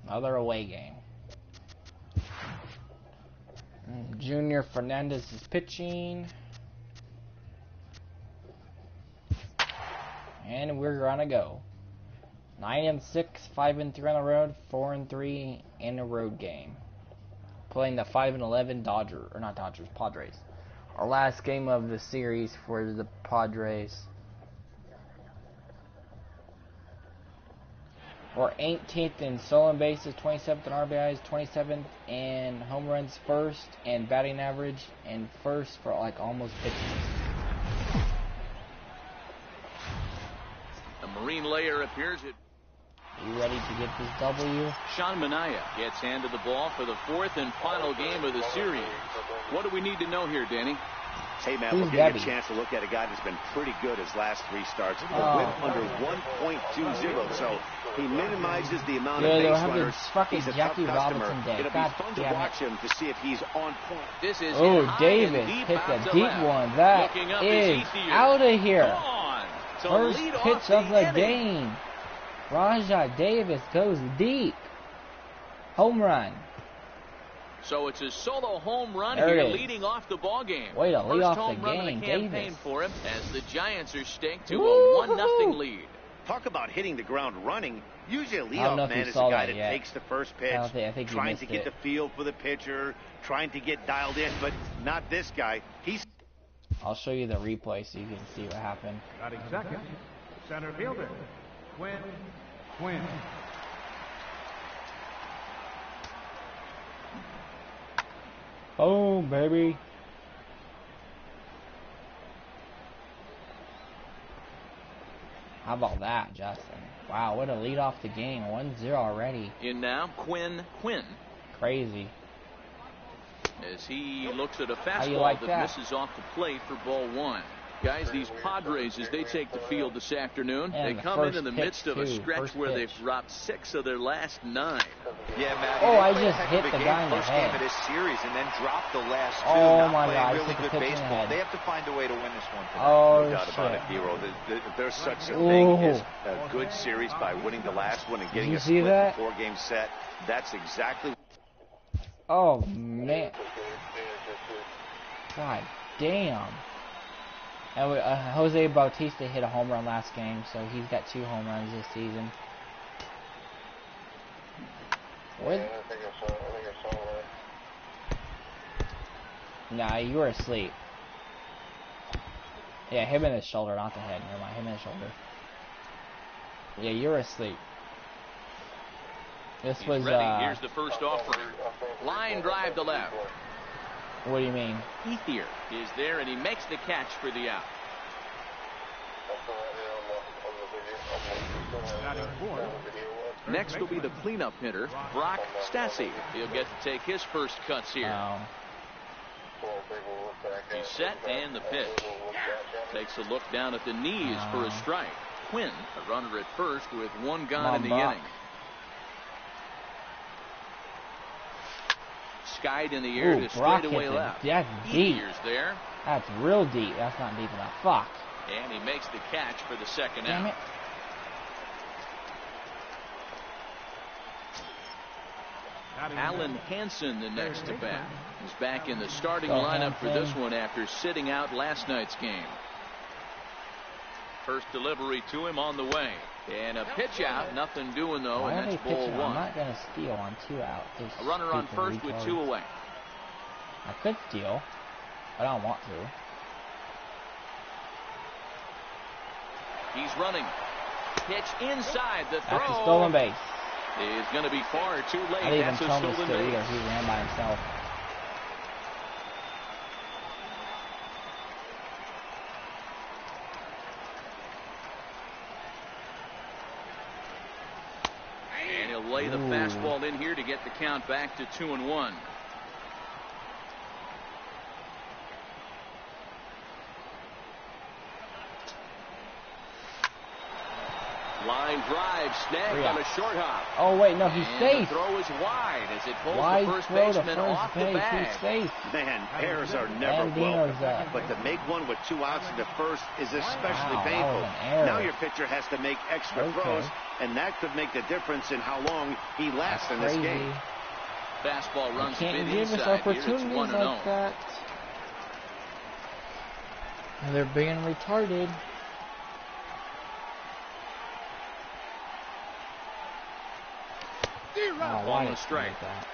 Another away game. Junior Fernandez is pitching. And we're gonna go. 9-6, 5-3 on the road, 4-3 in a road game. Playing the 5-11 Padres. Our last game of the series for the Padres. We're 18th in stolen bases, 27th in RBIs, 27th in home runs, first in batting average, and first for like almost pitches. A Marine layer appears at. Are you ready to get this W? Sean Manaea gets handed the ball for the fourth and final game of the series. What do we need to know here, Danny? Hey, man, we're getting a chance to look at a guy that's been pretty good his last 3 starts. A whip under 1.20, so he minimizes the amount of base runners. He's a Jackie tough customer. It'll be fun to watch him to see if he's on point. This is Davis hit the deep one. That is out of here. First pitch of the game. Rajai Davis goes deep. Home run. So it's a solo home run here, leading off the ball game. Way to lead off the First home run of the campaign Davis. for him as the Giants are staked to a 1-0 lead. Talk about hitting the ground running. Usually a leadoff man is a guy that takes the first pitch, I think trying to get the feel for the pitcher, trying to get dialed in, but not this guy. I'll show you the replay so you can see what happened. Batting second, center fielder, Quinn. Oh, baby. How about that, Justin? Wow, what a lead off the game. 1-0 already. In now, Quinn. Crazy. As he looks at a fastball that misses off the plate for ball 1. Guys, these Padres, as they take the field this afternoon, and they come in the midst of a stretch where they've dropped 6 of their last 9. Yeah, Matt. Oh, I just hit the guy in the head. Game of this series and then dropped the last 2. Oh my God! Really good baseball. They have to find a way to win this one tonight. Oh, no doubt shit. about it, Hero. There's such a thing as a good series by winning the last one and getting a split 4-game set. That's exactly. Oh man! God damn! And Jose Bautista hit a home run last game, so he's got 2 home runs this season. What? Nah, you were asleep. Yeah, him in the shoulder, not the head. Never mind, him in the shoulder. Yeah, you were asleep. This was Here's the first offering. Line drive to left. What do you mean? Ethier is there, and he makes the catch for the out. Next will be the cleanup hitter, Brock Stassi. He'll get to take his first cuts here. Oh. He's set, and the pitch. Takes a look down at the knees for a strike. Quinn, a runner at first with 1 gone in the inning. Skied in the air to straightaway left. That's deep. There. That's real deep. That's not deep enough. Fuck. And he makes the catch for the second Damn out. it. Alan Hansen, the next to bat. He's back in the starting lineup for this one after sitting out last night's game. First delivery to him on the way. And a pitch out. Nothing doing, though, and that's ball 1. I'm not going to steal on 2 out. A runner on first with 2 away. I could steal, but I don't want to. He's running. Pitch inside the throw. That's a stolen base. Is going to be far too late. I didn't That's even a tell him to stolen steal base. either. He ran by himself. And he'll lay the fastball in here to get the count back to 2-1. Line drive, snagged on a short hop. Oh, wait, no, he's safe. The throw is wide as it pulls Wide the first throw to baseman first off base. the bag. He's safe. Man, errors are never welcome. But to make one with 2 outs in the first is especially painful. Now your pitcher has to make extra throws, and that could make the difference in how long he lasts in this game. Fastball runs a bit can't give us inside. opportunities Here it's 1-0. like that. And they're being retarded. Oh, why a strike. That?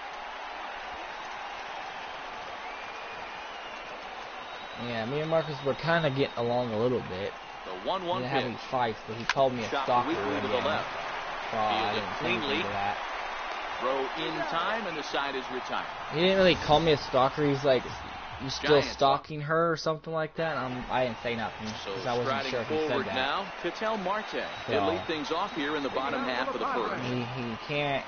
Yeah, me and Marcus were kind of getting along a little bit. The 1-1 pitch. Having fights, but he called me a stalker again. To the left. So I didn't cleanly. That. Throw in time, and the side is retired. He didn't really call me a stalker. He's like, you still stalking her or something like that? I didn't say nothing because I wasn't sure if he said that. Now, Ketel Marte. He'll lead things off here in the bottom half of the first. He can't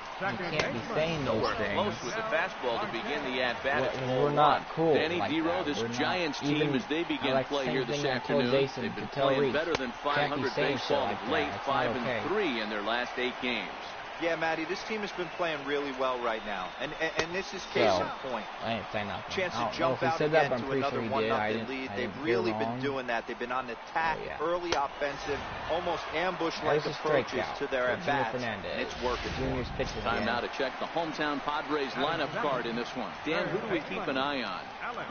be saying those things. Close with the fastball to begin the at-bat. We're not cool. Danny like Dero, this Giants team, as they begin play here this afternoon, they've been playing better than 500 baseball of late, 5-3 in their last 8 games. Yeah, Matty, this team has been playing really well right now, and this is case in point. I ain't saying nothing. Chance to jump out again to another 1-0 lead. They've really been doing that. They've been on attack, early offensive, almost ambush-like approaches to their at-bats. It's working. Junior's pitches. Time now to check the hometown Padres lineup card in this one. Dan, who do we keep an eye on?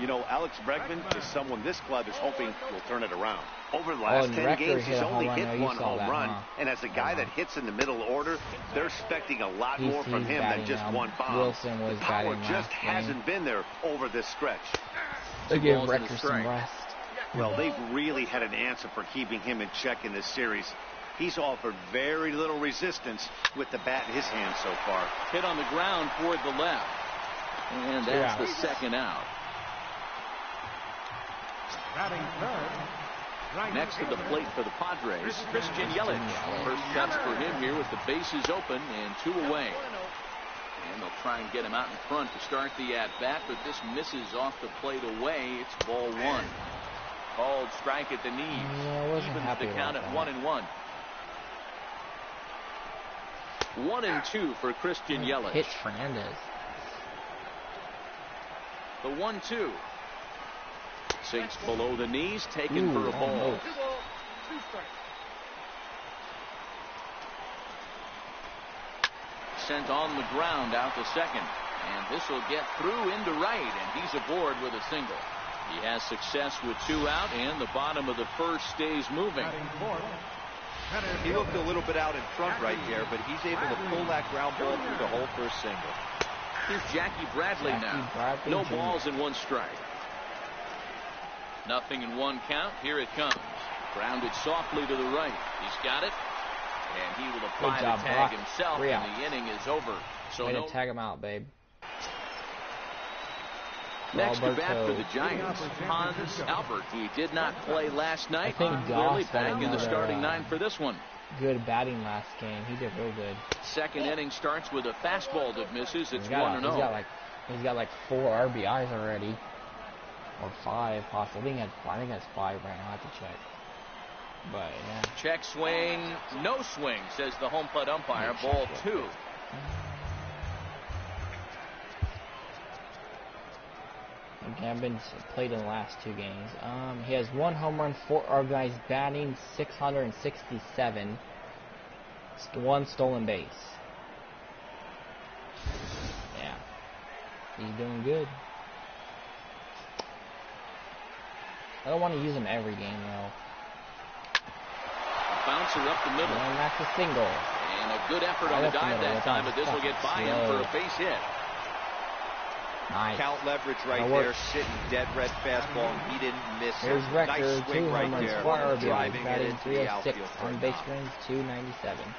You know, Alex Bregman is someone this club is hoping will turn it around. Over the last 10 games, he's only hit 1 home run. And as a guy that hits in the middle order, they're expecting a lot more from him than just 1 bomb. The power just hasn't been there over this stretch. They give Rector some rest. Well, they've really had an answer for keeping him in check in this series. He's offered very little resistance with the bat in his hand so far. Hit on the ground toward the left. And that's the second out. Batting third. Next to the plate for the Padres, Christian Yelich. First chance for him here with the bases open and 2 away. And they'll try and get him out in front to start the at-bat, but this misses off the plate away. It's ball 1. Called strike at the knee. Evens the count at 1-1. 1-2 for Christian Yelich. Hit Fernandez. The 1-2. Sinks below the knees, taken for a ball. Sent on the ground out to second. And this will get through into right, and he's aboard with a single. He has success with 2 out, and the bottom of the first stays moving. He looked a little bit out in front right there, but he's able to pull that ground ball through the hole for a single. Here's Jackie Bradley now. No balls and 1 strike. Nothing in 1 count. Here it comes. Grounded softly to the right. He's got it. And he will apply the tag himself, and the inning is over. So way to tag him out, babe. Next to bat for the Giants, Hans Albert. He did not play last night. I think clearly back in the starting 9 for this one. Good batting last game. He did real good. Second inning starts with a fastball that misses. It's 1-0. He's got like 4 RBIs already. Or 5, possibly. I think that's 5 right now. I have to check. But, yeah. Check swing. No swing, says the home plate umpire. Ball 2. Gambin's played in the last 2 games. He has 1 home run, 4 RBIs, batting 667. 1 stolen base. Yeah. He's doing good. I don't want to use him every game, though. Bouncer up the middle. And that's a single. And a good effort on the dive that time, but this will get by him for a base hit. Nice. Count leverage right there, sitting dead red fastball, and he didn't miss it. Here's Rector, nice swing 2 right runs, there, 4 RBIs, driving it batting into the 306, outfield. on base runs 297.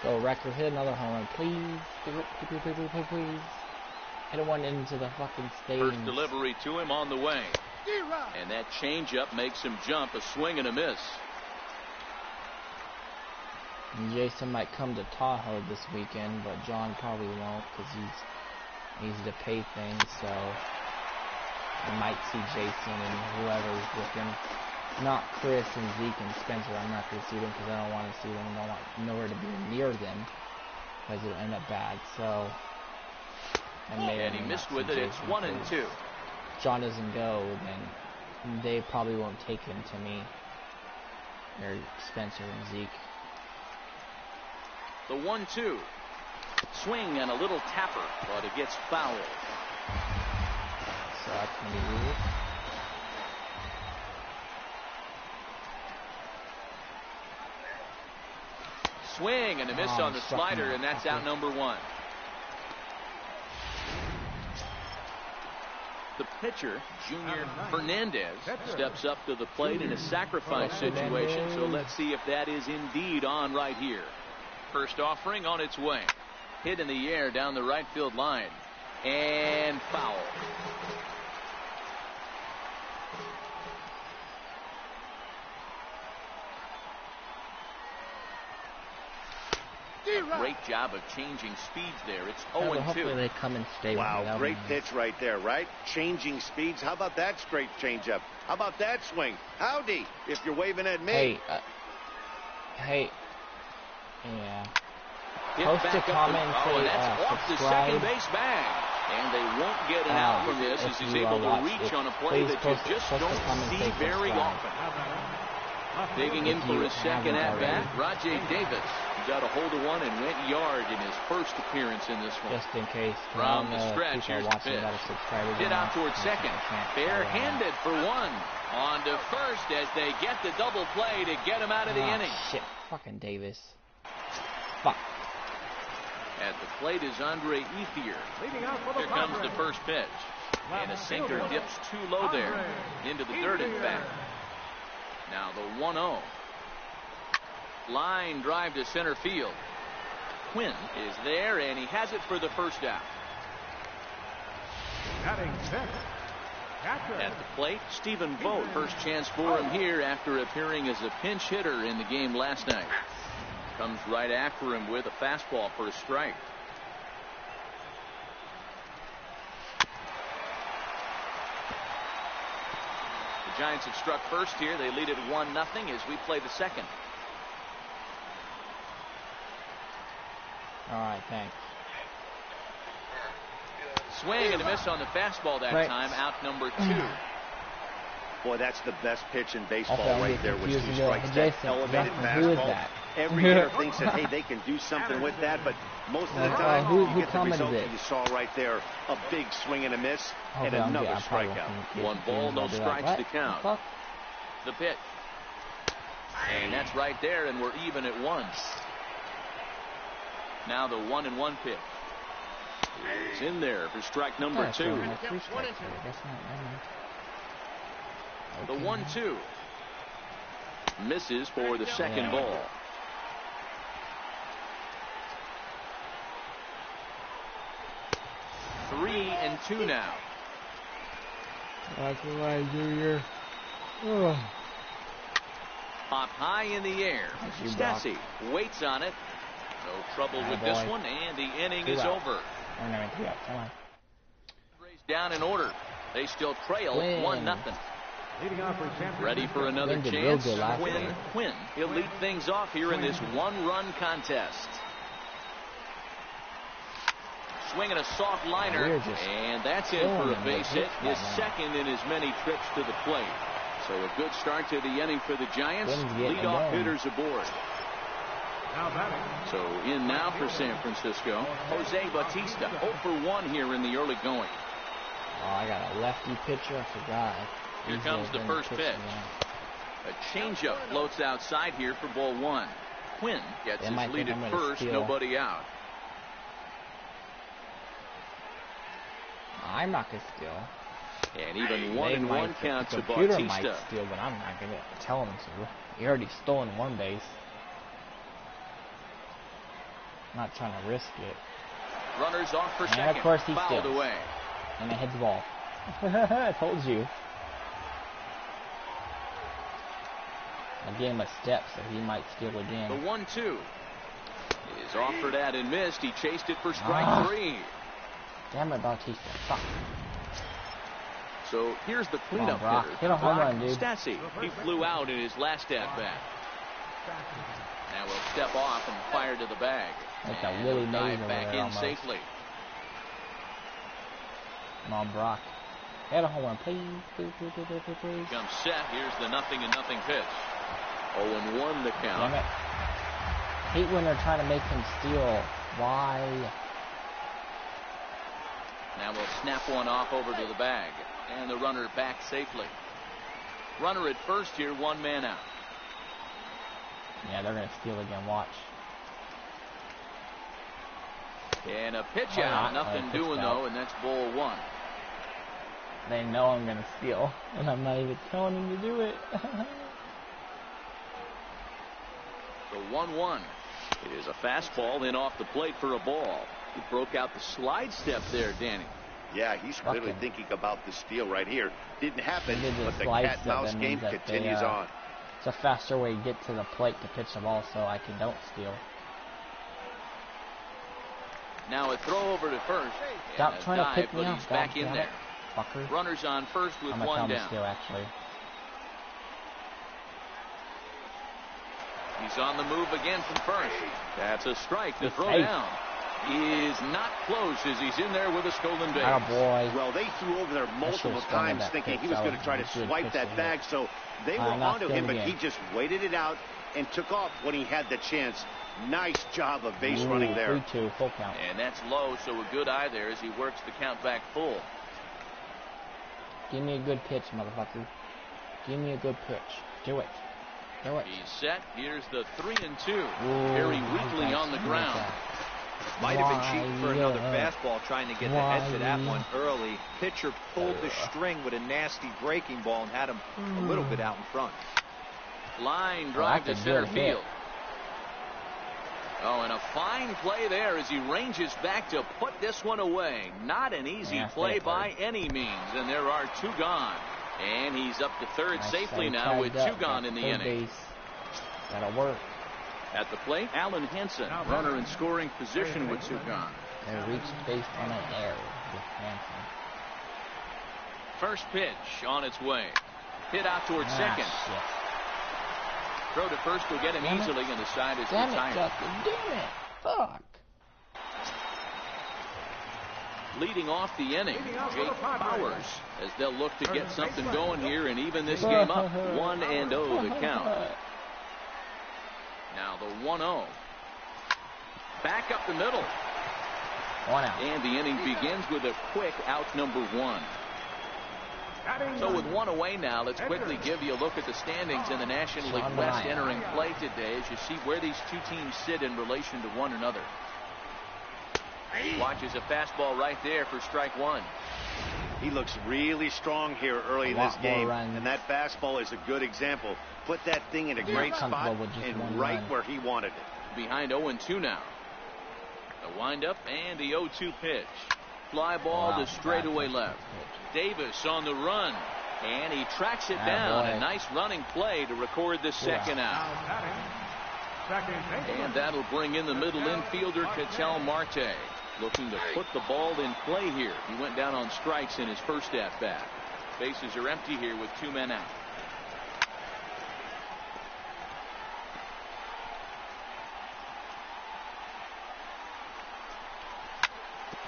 So Rector, hit another home run, please. Please. Hit one into the fucking stage. First delivery to him on the way. And that changeup makes him jump, a swing and a miss. And Jason might come to Tahoe this weekend, but John probably won't because he needs to pay things, so I might see Jason and whoever's with him. not Chris and Zeke and Spencer. I'm not going to see them because I don't want to see them. I don't want nowhere to be near them because it'll end up bad. So, and he missed with it. It's 1-2. John doesn't go, then they probably won't take him to me. Or Spencer and Zeke. The 1-2. Swing and a little tapper, but it gets fouled. So that's going to be ruled. Swing and a miss on the slider, and that's out number 1. The pitcher, Junior Hernandez, steps up to the plate in a sacrifice situation, so let's see if that is indeed on right here. First offering on its way. Hit in the air down the right field line. And foul. A great job of changing speeds there. It's 0-2. Hopefully they come and stay. Wow, great pitch right there, right? Changing speeds. How about that straight changeup? How about that swing? Howdy, if you're waving at me. Hey. Yeah. Post a comment and say that's off the second base bag. And they won't get an out from this as he's able to reach on a play that you just don't see very often. Digging in for his second at-bat, Rajay Davis got a hold of one and went yard in his first appearance in this one. Just in case. From the stretch, here's the pitch. Hit out towards second. Bare-handed for one. On to first as they get the double play to get him out of the inning. Shit. Fucking Davis. Fuck. At the plate is Andre Ethier. Here comes the first pitch. And a sinker dips too low there. Into the dirt, in fact. Now the 1-0. Line drive to center field. Quinn is there, and he has it for the first out. At the plate, Stephen Vogt. First chance for him here after appearing as a pinch hitter in the game last night. Comes right after him with a fastball for a strike. The Giants have struck first here. They lead it 1-0 as we play the second. All right, thanks. Swing and a miss on the fastball that time. Out number 2. Boy, that's the best pitch in baseball right there. With 2 strikes, that elevated fastball. Every hitter thinks that, hey, they can do something with that, but most of the time, you get the result that you saw right there. A big swing and a miss, and another strikeout. 1 ball, no strikes to count. The pitch. And that's right there, and we're even at 1. Now the 1-1 pitch. It's in there for strike number 2. The 1-2. Misses for the second ball. Three and 2 now. That's right, Junior. Pop high in the air. Stassi waits on it. No trouble with this one, and the inning is over. Come on. Down in order. They still trail 1-0. Ready for another chance. Quinn. He'll lead things off here in this 1-run contest. Swinging a soft liner, and that's in for a base hit. His second in as many trips to the plate. So a good start to the inning for the Giants. Leadoff hitters aboard. So in now for San Francisco, Jose Bautista, 0 for 1 here in the early going. Oh, I got a lefty pitcher. I forgot. Here comes the first pitch. A changeup floats outside here for ball 1. Quinn gets his lead at first, nobody out. I'm not going to steal. And even 1-1 count to Bautista. The computer might steal, but I'm not going to tell him to. He already stolen 1 base. I'm not trying to risk it. Runners off for second. And of course he fouled steals. Away. And it hits the ball. I told you. I gave him a step, so he might steal again. The 1-2 is offered at and missed. He chased it for strike 3. Damn it, Bautista. Fuck. So here's the cleanup hitter, hit a home run, dude. Stassi. He flew out in his last at-bat. Now we'll step off and fire to the bag. That's a Willie Mays over back there in almost. safely. Come on, Brock. Hit a home run, please. Please. Comes set. Here's the 0-0 pitch. 0-1 the count. Damn it. Hate when they're trying to make him steal. Why? Now we'll snap one off over to the bag. And the runner back safely. Runner at first here, 1 man out. Yeah, they're going to steal again. Watch. And a pitch out. Nothing doing, though, and that's ball 1. They know I'm going to steal, and I'm not even telling them to do it. The 1-1. It is a fastball in off the plate for a ball. He broke out the slide step there, Danny. Yeah, he's clearly thinking about the steal right here. Didn't happen, but the cat-mouse game continues on. It's a faster way to get to the plate to pitch the ball so I don't steal. Now a throw over to first. Stop trying to pick me up. He's back in there. Fucker. Runners on first with 1 down. Steal, actually. He's on the move again from first. That's a strike to throw down. He is not close as he's in there with a stolen base. Oh boy. Well, they threw over there multiple times thinking he was going to try to swipe that bag, so they were onto him, but he just waited it out and took off when he had the chance. Nice job of base running there. 3-2, full count. And that's low, so a good eye there as he works the count back full. Give me a good pitch, motherfucker. Give me a good pitch. Do it. Do it. He's set. Here's the 3-2. Very weakly on the ground. Might have been cheating for another fastball, trying to get the head to that one early. Pitcher pulled the string with a nasty breaking ball and had him a little bit out in front. Line drive to center field. Oh, and a fine play there as he ranges back to put this one away. Not an easy play by any means, and there are 2 gone. And he's up to third safely now with 2 gone in the inning. That'll work. At the plate, Alan Hansen, runner in scoring position with 2 gone. They reached base on an error with Hansen. First pitch on its way. Hit out towards second. Shit. Throw to first will get him easily, and the side is retired. Damn it. Fuck. Leading off the inning, Jake Bowers, as they'll look to get something going here and even this game up. 1-0 the count. Now the 1-0. Back up the middle. 1 out. And the inning begins with a quick out number 1. So with 1 away now, let's quickly give you a look at the standings in the National League West entering play today as you see where these 2 teams sit in relation to one another. Watches a fastball right there for strike 1. He looks really strong here early in this game, and that fastball is a good example. Put that thing in a great spot and right where he wanted it. Behind 0-2 now. The windup and the 0-2 pitch. Fly ball to straightaway left. Davis on the run, and he tracks it down. A nice running play to record the second out. And that'll bring in the middle infielder, Ketel Marte, looking to put the ball in play here. He went down on strikes in his first at-bat. Bases are empty here with 2 men out.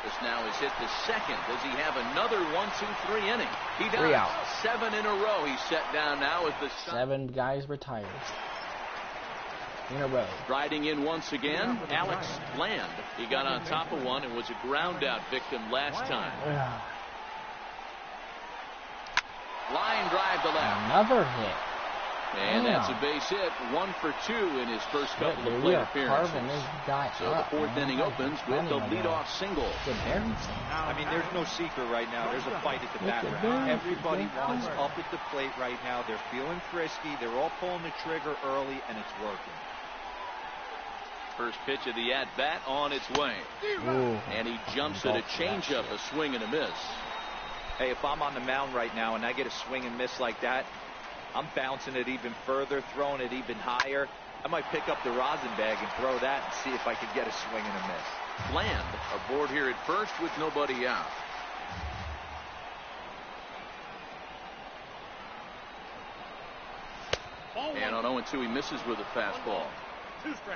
This now is hit to second. Does he have another 1-2-3 inning? He does. 3 out. 7 in a row. He's set down now with the 7 guys retired in a row. Riding in once again, Alex Land. He got on top of one and was a ground out victim last time. Line drive to left. Another hit. And that's a base hit. 1 for 2 in his first couple of plate appearances. So the 4th inning opens with the leadoff single. I mean, there's no secret right now. There's a fight at the bat round. Everybody wants up at the plate right now. They're feeling frisky. They're all pulling the trigger early, and it's working. First pitch of the at-bat on its way. And he jumps at a changeup, a swing and a miss. Hey, if I'm on the mound right now and I get a swing and miss like that, I'm bouncing it even further, throwing it even higher. I might pick up the rosin bag and throw that and see if I could get a swing and a miss. Land aboard here at first with nobody out. 0-2. He misses with a fastball.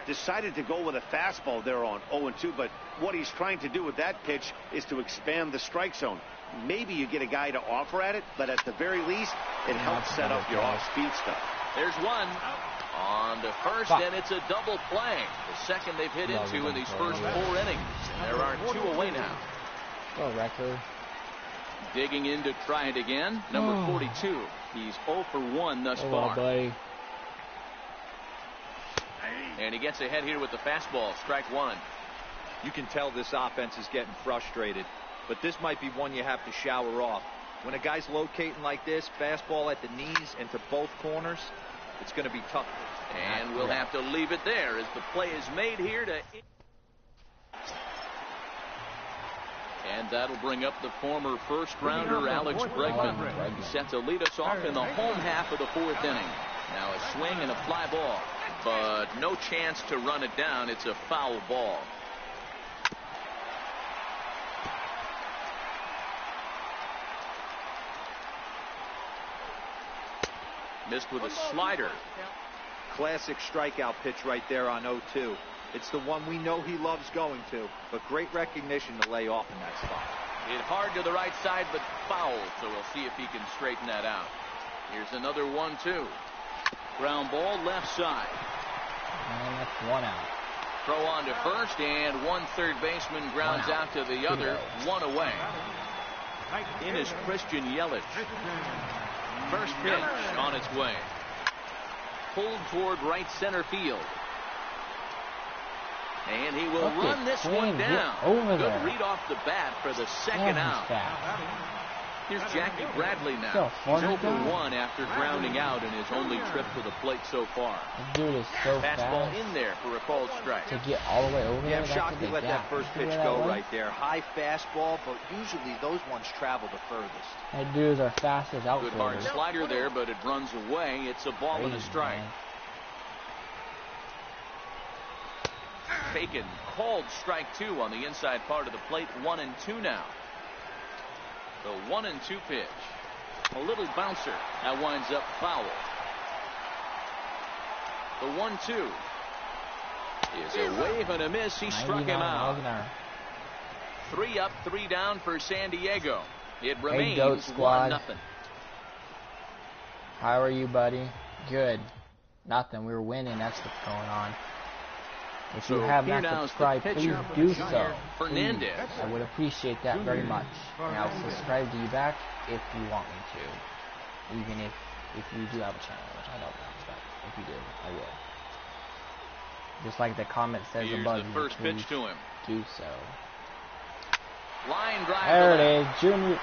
Decided to go with a fastball there on 0-2, but what he's trying to do with that pitch is to expand the strike zone. Maybe you get a guy to offer at it, but at the very least, it helps set up your off-speed stuff. There's one on to first, and it's a double play. The second they've hit into in these first 4 innings. There are 2 away now. Go, Wrecker. Digging in to try it again. Number 42. He's 0 for 1 thus far. Buddy. And he gets ahead here with the fastball. Strike 1. You can tell this offense is getting frustrated, but this might be one you have to shower off. When a guy's locating like this, fastball at the knees and to both corners, it's going to be tough. And we'll have to leave it there as the play is made here to... And that'll bring up the former first-rounder Alex Bregman. He's set to lead us off in the home half of the 4th inning. Now a swing and a fly ball, but no chance to run it down. It's a foul ball. Missed with a slider. Classic strikeout pitch right there on 0-2. It's the one we know he loves going to, but great recognition to lay off in that spot. Hit hard to the right side, but foul, so we'll see if he can straighten that out. Here's another 1-2. Ground ball left side. And that's 1 out. Throw on to first, and one third baseman grounds out to the other. 1 away. In is Christian Yelich. First pitch on its way. Pulled toward right center field. And he will run this one down. Good read off the bat for the second out. Here's Jackie Bradley now. He's 0 for 1 after grounding out in his only trip to the plate so far. This dude is so fastball fast. In there for a called strike. To get all the way over there. I'm shocked he let that first pitch go right there. High fastball, but usually those ones travel the furthest. That dude's our fastest outfielder. Good hard slider there, but it runs away. It's a ball and a strike. Man. Taken, called strike 2 on the inside part of the plate. 1-2 now. The 1-2 pitch. A little bouncer. That winds up foul. The 1-2 is a wave and a miss. He struck him out. 3 up, 3 down for San Diego. It remains 1-0. How are you, buddy? Good. Nothing. We were winning. That's what's going on. If you have not subscribed, please do so. Fernandez. Please. I would appreciate that very much. And I'll subscribe to you back if you want me to. Even if you do have a channel, which I don't know, but if you do, I will. Just like the comment says above, the first pitch to him. Do so. Line drive. There it is, Junior.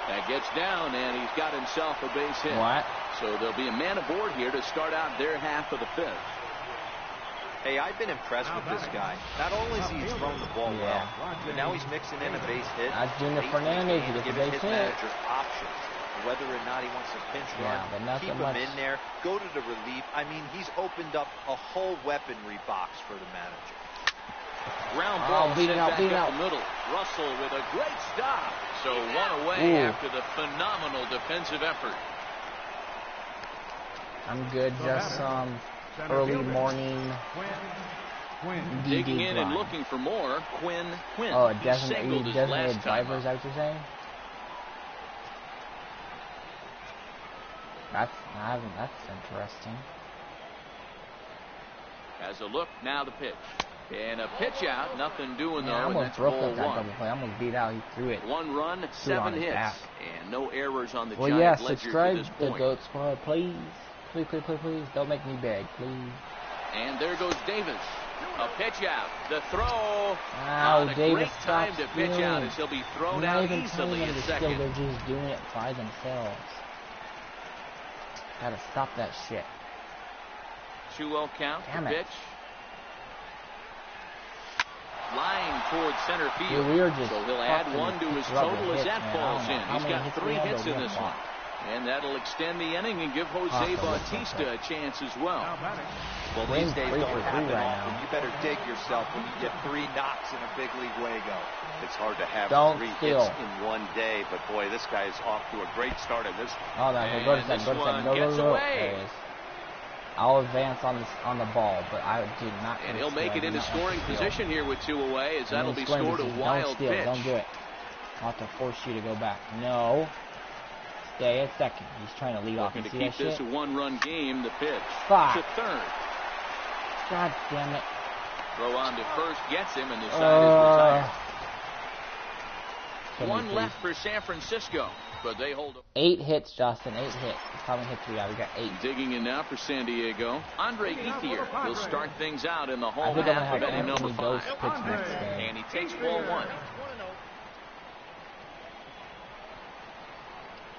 That gets down, and he's got himself a base hit. What? So there'll be a man aboard here to start out their half of the 5th. Hey, I've been impressed with this guy. Not only has he thrown the ball well, but now he's mixing in a base hit. That's Junior Fernandez. He gets a base hit. Manager options, whether or not he wants to pinch run, keep him in there, go to the relief. I mean, he's opened up a whole weaponry box for the manager. Ground ball sent back up the middle. Russell with a great stop. So 1 away after the phenomenal defensive effort. I'm good. Just early morning. Digging in and looking for more. Quinn. Oh, designated driver, is that what you're saying? That's interesting. As a look, now the pitch. And a pitch out, nothing doing though. I almost broke up that double play. I almost beat out. He threw it. 1 run, 7 hits, and no errors on the Giant ledger subscribe to this to point. Goat Squad, please. Please. Don't make me beg, please. And there goes Davis. A pitch out. The throw. Wow, Davis, great time to pitch out as he'll be thrown out easily at second. They're just doing it by themselves. Gotta stop that shit. 2-0 count. Damn the it. pitch. Line towards center field. Dude, we just so he'll add 1 to his total as that falls in. He's got 3 hits in this one. And that'll extend the inning and give Jose Bautista a chance as well. Well, these days don't happen often. You better dig yourself when you get 3 knocks in a big league Wago. It's hard to have 3 hits in one day, but boy, this guy's off to a great start in this one. Oh, no, go to second. Gets away. I'll advance on the ball, but I do not. And he'll make it into scoring position here with 2 away, as that'll be scored a wild pitch. Don't do it. I'll have to force you to go back. No. Stay at second. He's trying to lead off. Looking to keep this a 1-run game. The pitch 5 to third. God damn it. Throw on to first gets him, and the side is retired. 1 left for San Francisco, but they hold up. 8 hits, Justin. 8 hits. How many hits we got? We got 8. Digging in now for San Diego. Andre Ethier will start things out in the home half of inning number 5. And he takes ball 1.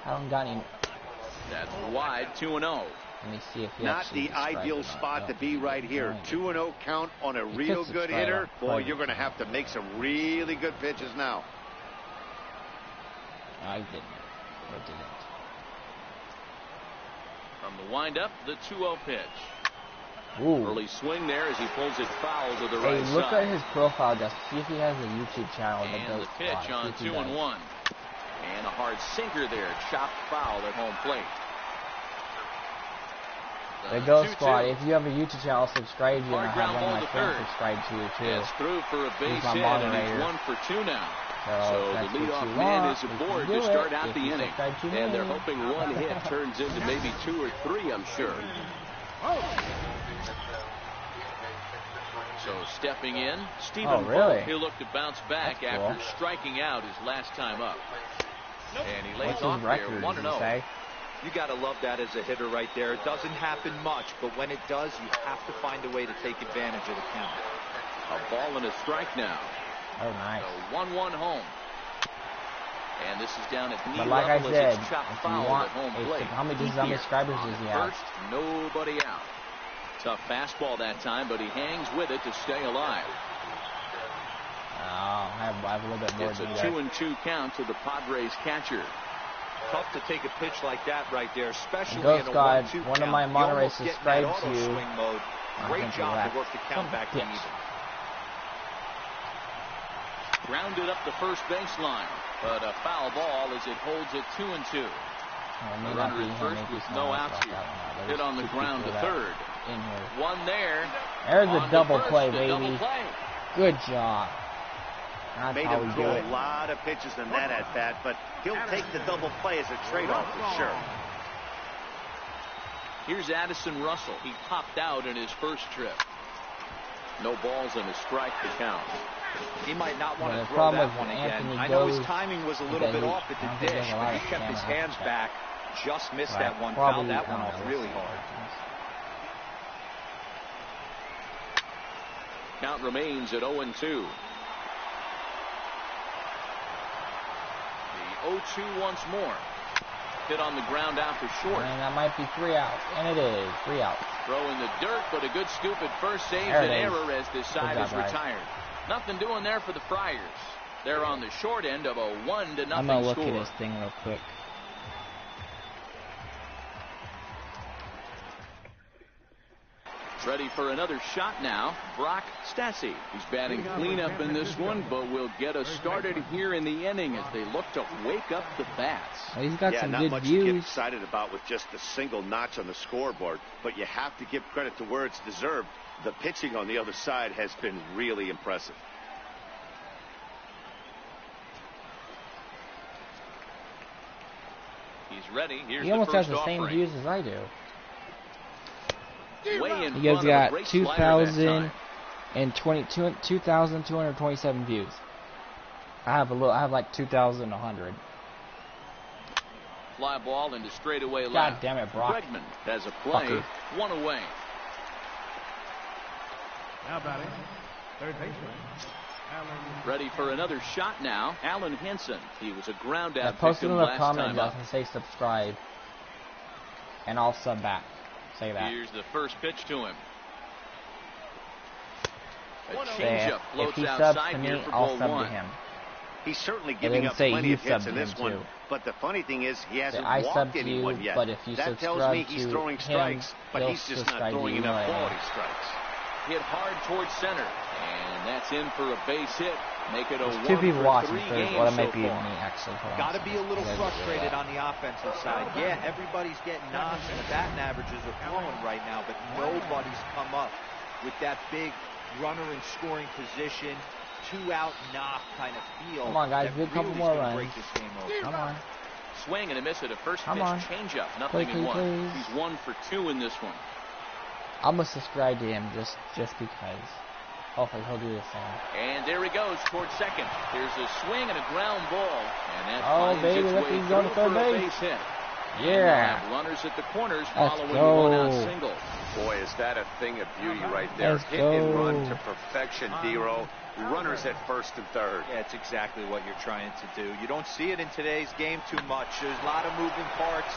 I don't got any. That's wide, 2-0. Let me see if he not the ideal spot to be right here. 2-0 count on a real good hitter. Boy, you're going to have to make some really good pitches now. I didn't. I didn't. From the windup, the 2-0 pitch. Ooh. Early swing there as he pulls it foul to the right side. Hey, look at his profile, just see if he has a YouTube channel. And the pitch on 2-1. And a hard sinker there, chopped foul at home plate. The Ghost Squad, if you have a YouTube channel, subscribe to you, and I have one of my friends subscribe to you too. It's through for a base hit, and he's 1 for 2 now. So the leadoff man is aboard to start out the inning. And they're hoping 1 hit turns into maybe 2 or 3, I'm sure. So stepping in, Stephen Vogt, he'll look to bounce back after striking out his last time up. And he lays off there, 1-0. You got to love that as a hitter right there. It doesn't happen much, but when it does, you have to find a way to take advantage of the count. A ball and a strike now. Oh, nice. So 1-1 home. And this is down at knee but like level I said, as it's chopped foul at home plate. How many subscribers does he have? First, nobody out. Tough fastball that time, but he hangs with it to stay alive. Oh, I have a little bit more. It's a 2-2 count to the Padres catcher. Tough to take a pitch like that right there, especially Ghost in a God, 1-2 count. one of my Monterey subscribed to you. Swing mode. Great job to work the count back to even. Grounded up the first baseline, but a foul ball as it holds it 2-2. The runner at first with no outs here. Hit on the ground to third. One there. There's a double play, baby. Good job. That's made him throw a lot of pitches in that at-bat, but he'll take the double play as a trade-off for sure. Here's Addison Russell. He popped out in his first trip. No balls and a strike to count. He might not want to throw that one again. I know his timing was a little bit off at the dish, but he kept his hands back. Just missed that one. Fouled that one off really hard. Count remains at 0-2. The 0-2 once more. Hit on the ground out for short. And that might be 3 outs. And it is 3 outs. Throw in the dirt, but a good scoop at first. Saves an error as this side is retired. Nothing doing there for the Friars. They're on the short end of a 1-0 score. I'm going to look at this thing real quick. Ready for another shot now, Brock Stassi. He's batting cleanup in this one, but will get us started here in the inning as they look to wake up the bats. Well, he's got some not good much views. to get excited about with just a single notch on the scoreboard, but you have to give credit to where it's deserved. The pitching on the other side has been really impressive. He's ready. Here's he almost has the offering. same views as I do. He has got 2,227 views. I have like 2,100. Fly ball into straightaway left. God damn it, Brock. Bregman has a play. Fucker. 1 away. Now batting, third baseman. Ready for another shot now. Alan Henson. He was a ground out Post victim in the last comment time up. and say subscribe, and I'll sub back. Say that. Here's the first pitch to him. A changeup floats outside here for ball 1. He's certainly giving up plenty of hits in this one, but the funny thing is he hasn't walked anyone yet. But if you that tells me he's throwing strikes, but he's just not throwing enough quality strikes. hit hard towards center. And that's in for a base hit. Make it a 1 people for watching 3 third. games Well, that so might be far. me, actually. Got to be a little frustrated on the offensive side. Yeah, everybody's getting knocks and the batting averages are flowing right now, but nobody's come up with that big runner in scoring position, 2-out knock kind of feel. Come on, guys, get a couple more runs. Break this game over. Come on. Swing and a miss at a first Come pitch on. changeup. Please, Nothing in one. please. He's 1 for 2 in this one. I'm gonna subscribe to him just because. Hopefully he'll do the same. And there he goes towards second. Here's a swing and a ground ball. And that finds baby, its look, way he's through going to third for a base. base hit. Yeah. And runners at the corners Let's following go. a one-out single. Boy, is that a thing of beauty right there. Let's Hit and go. run to perfection, D-Row. Runners at first and third. Yeah, it's exactly what you're trying to do. You don't see it in today's game too much. There's a lot of moving parts.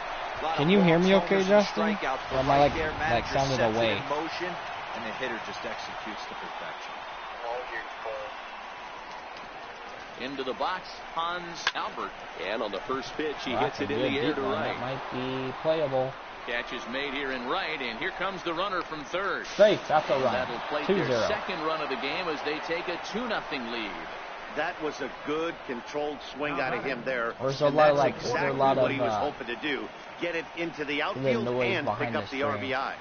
Can you hear me okay, Justin? Or am I like sounding away? In motion, and the hitter just executes to perfection. Into the box, Hans Albert. And on the first pitch, he Well, hits it in the air to right. That might be playable. Catch is made here in right, and here comes the runner from third. Safe, that's a run. That'll play 2-0. their second run of the game as they take a 2-0 lead. That was a good, controlled swing out of him there. There's a And lot of, that's like, exactly there's a lot what of, he was hoping to do. Get it into the outfield noise and behind pick up the the screen. RBI.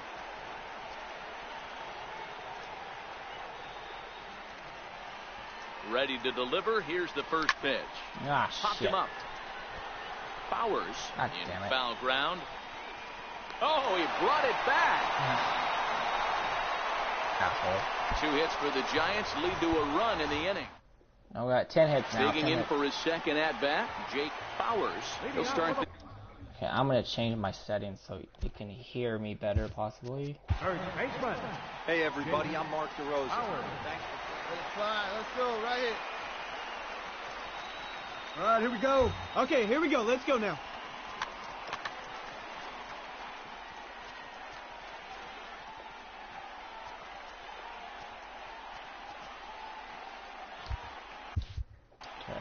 Ready to deliver. Here's the first pitch. Ah, Popped shit. him up. Bowers God in damn it. foul ground. Oh, he brought it back. Asshole. 2 hits for the Giants lead to a run in the inning. No, we got 10 hits now. Digging 10 in hits. for his second at-bat, Jake Bowers. He'll start the... Okay, I'm gonna change my settings so you can hear me better, possibly. First baseman. Hey, everybody, I'm Mark DeRosa. Thanks. Let's go, right here. All right, here we go. Okay, here we go. Let's go now. Okay.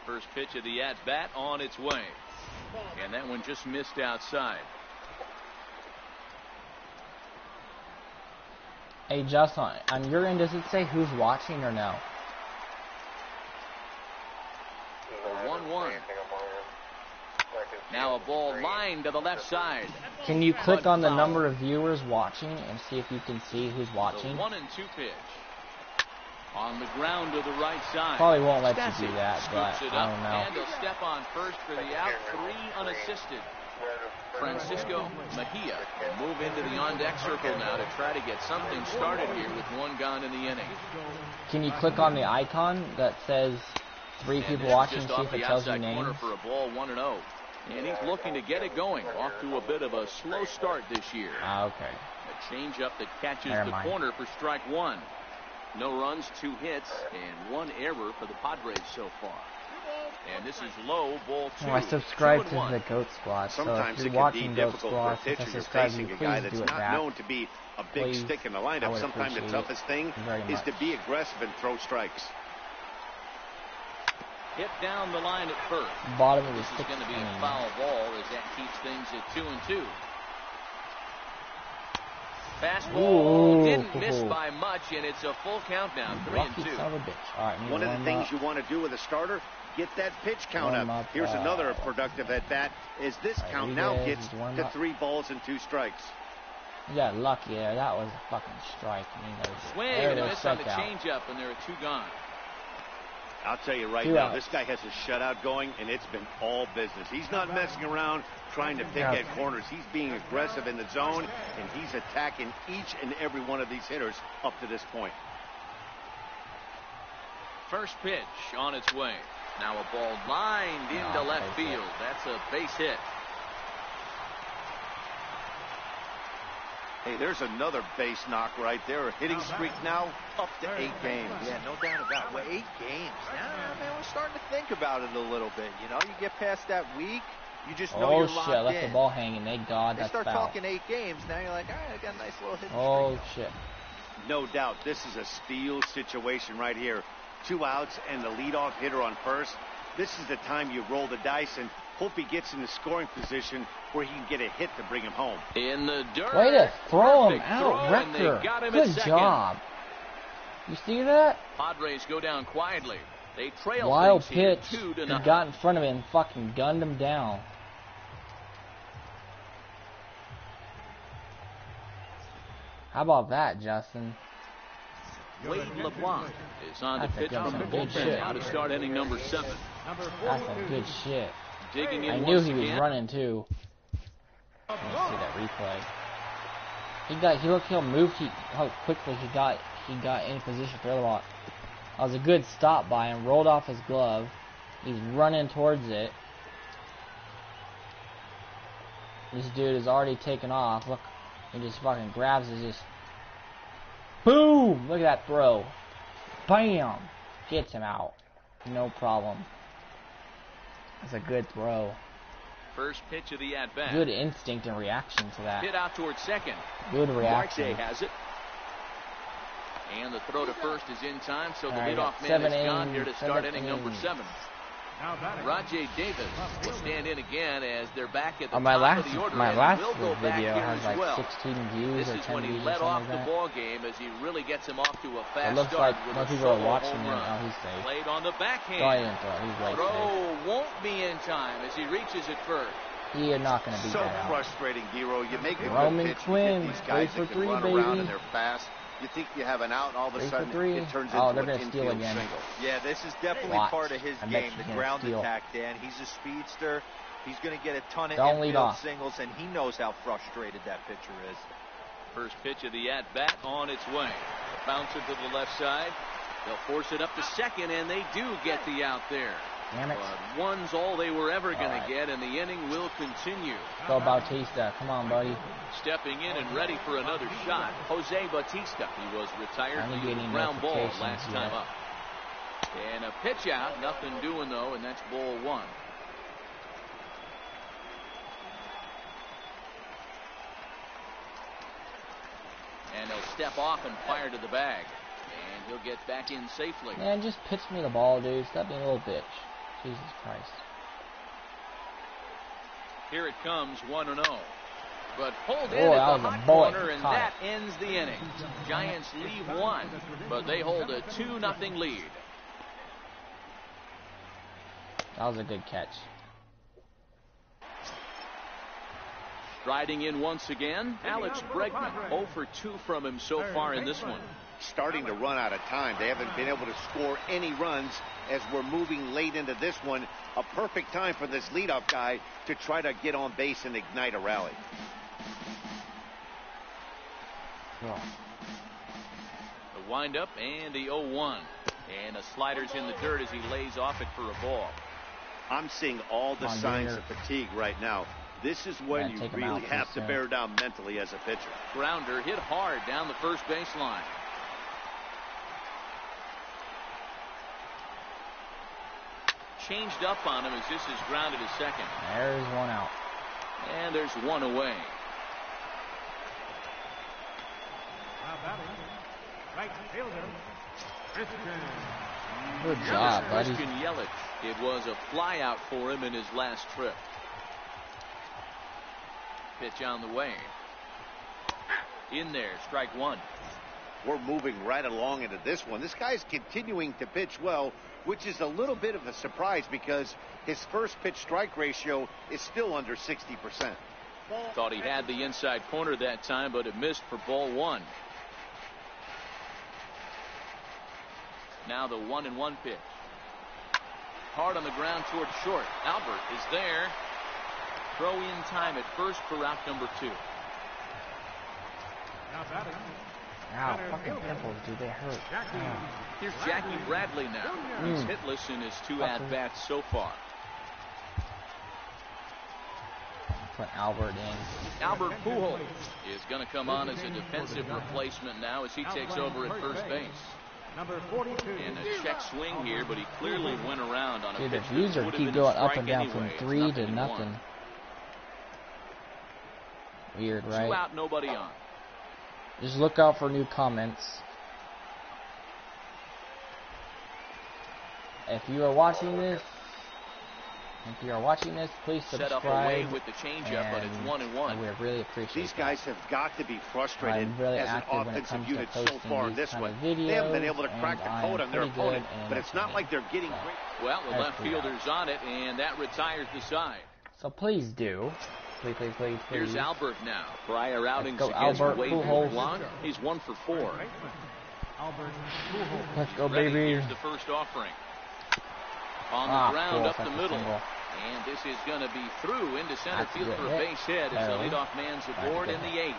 First pitch of the at-bat on its way. And that one just missed outside. Hey, Justin, on your end, does it say who's watching or no? A 1-1. Now a ball lined to the left side. Can you click on the number of viewers watching and see if you can see who's watching? The 1-2 pitch. On the ground to the right side. Probably won't let Stassi you do that, but scoops it I up, don't know. and he'll step on first for the out, 3 unassisted. Francisco Mejia will move into the on-deck circle now to try to get something started here with 1 gone in the inning. Can you click on the icon that says 3 And people this watching, just see off if it the tells you outside corner names? for a ball, 1-0. And he's looking to get it going. Off to a bit of a slow start this year. Ah, okay. A changeup that catches Never the mind. corner for strike 1. No runs, 2 hits, and 1 error for the Padres so far. And this is low, ball 2. I subscribe to 2-1. the Goat Squad, so Sometimes if it you're can be watching Goat difficult Squad, for a since I pitcher. You're subscribe to facing you, a guy please that's do it not back. known to be a big Please. stick in the I lineup. would Sometimes the appreciate toughest thing very is to much. be aggressive and throw strikes. Hit down the line at first. Bottom of the This is 6th going to be inning. a foul ball as that keeps things at 2-2. Fastball Ooh. didn't miss by much, and it's a full count now, Lucky 3-2. son of a bitch. All right, One of the things you want to do with a starter, get that pitch count Warm up. up, Here's another productive at-bat as this count now Rodriguez, gets warm to up. 3 balls and 2 strikes. You got lucky there. That was a fucking strike. I mean, Swing there and it a is, miss on the strikeout. changeup, and there are 2 gone. I'll tell you right 2 now, outs. this guy has a shutout going, and it's been all business. He's not messing around trying to pick Yeah. at corners. He's being aggressive in the zone, and he's attacking each and every one of these hitters up to this point. First pitch on its way. Now a ball lined into No, left base hit. field. That's a base hit. Hey, there's another base knock right there. A hitting streak now up to 8 games. Yeah, no doubt about it. Well, 8 games. Now, man, we're starting to think about it a little bit. You know, you get past that week, you just know Oh you're shit, locked I left in. the ball hanging. Thank God, They that's start foul. talking 8 games. Now you're like, all right, I got a nice little hit. Oh shit. No doubt, this is a steal situation right here. 2 outs and the leadoff hitter on first. This is the time you roll the dice and Hope he gets in the scoring position where he can get a hit to bring him home. In the dirt. Way to throw him Perfect out, throw, and they Rector. got him Good at second. job. You see that? Padres go down quietly. They trail Wild things pitch. here 2-0. He got in front of him and fucking gunned him down. How about that, Justin? Wade LeBlanc is on the pitch from the bullpen now to start inning number 7. That's a good shit. Digging in I knew once he was again. running too. Let's see that replay. Look how moved how quickly he got in position for the other ball. That was a good stop by him. Rolled off his glove. He's running towards it. This dude is already taken off. Look, he just fucking grabs it. Just boom! Look at that throw. Bam! Gets him out. No problem. That's a good throw. First pitch of the at-bat. Good instinct and reaction to that. Hit out towards second. Good reaction. Marte has it. And the throw to first is in time, so the All right, leadoff man is gone innings, here to start 7 inning number innings. 7. Rajay Davis will stand in again as they're back at the my top last of the order. my and last will go back video here has as like well. 16 views This or is 10 when he views or led something off like the that. ball game as he really gets him off to a It fast looks start like with no a people are solo watching home him. run. Oh, he's safe. Played on the backhand. Go ahead and throw. He's right Throw safe. won't be in time as he reaches it first. You're not going to beat So that out. frustrating, Giro. You make a Roman good pitch, Quinn, you get these guys 3 for that 3, can run around baby. and they're fast. You think you have an out, and all of a 3 for sudden 3. it turns Oh, into they're an gonna steal infield again. single. Yeah, this is definitely Watch. part of his I bet game, he's the gonna ground steal. attack, Dan. He's a speedster. He's going to get a ton of Don't lead infield off. singles, and he knows how frustrated that pitcher is. First pitch of the at-bat on its way. Bouncer to the left side. They'll force it up to second, and they do get the out there. Damn it. But one's all they were ever going Alright. to get, and the inning will continue. Go Bautista. Come on, buddy. Stepping in and ready for another shot, Jose Bautista. He was retired I didn't due get to any ground ball notifications last yet. time up. And a pitch out, nothing doing though, and that's ball 1. And he'll step off and fire to the bag. And he'll get back in safely. Man, just pitch me the ball, dude. Stop being a little bitch. Jesus Christ. Here it comes, 1-0. But pulled in Oh, at that the was a hot bullet. corner, and Caught that ends the inning. Giants leave 1, but they hold a 2-0 lead. That was a good catch. Striding in once again, Alex Bregman. 0 for 2 from him so far in this one. Starting to run out of time. They haven't been able to score any runs as we're moving late into this one. A perfect time for this leadoff guy to try to get on base and ignite a rally. Oh. The windup and the 0-1. And a slider's in the dirt as he lays off it for a ball. I'm seeing all the Come on, signs Junior. of fatigue right now. This is when Yeah, you take him really out have too to soon. bear down mentally as a pitcher. Grounder hit hard down the first baseline. Changed up on him as this is grounded to second. There's one out. And there's one away. Right fielder, Good job, buddy. Christian Yelich. It was a flyout for him in his last trip. Pitch on the way. In there, strike 1. We're moving right along into this one. This guy's continuing to pitch well, which is a little bit of a surprise because his first pitch strike ratio is still under 60%. Thought he had the inside corner that time, but it missed for ball 1. Now the 1-1 pitch. Hard on the ground towards short. Albert is there. Throw in time at first for out number 2. Ow, fucking pimples, dude, they hurt. Here's Jackie Bradley now. He's hitless in his 2 at-bats so far. Put Albert in. Albert Pujols is going to come on as a defensive replacement now as he takes over at first base. number 42. And a check swing here, but he clearly went around on a Dude, the pitch that views are would have keep been a going up strike and down anyway. from It's 3 to 0-1. nothing. Weird, 2 right? out, nobody on. Just look out for new comments. If you are watching this, If you are watching this, please subscribe. Set up away with the changeup, but it's 1-1. We really appreciate These guys have got to be frustrated really as an offensive unit so far in this one. They haven't been able to crack the code on their opponent, but it's not like they're getting great. Well, the left fielder's on it, and that retires the side. So please do. Please. Here's Albert now. Prior outings go, against Albert Wade Pujols. Blanc. He's 1 for 4. Let's go, Ready, baby. here's the first offering. On the ground, up the middle. And this is going to be through into center field for a base hit as the leadoff man's aboard in the 8th.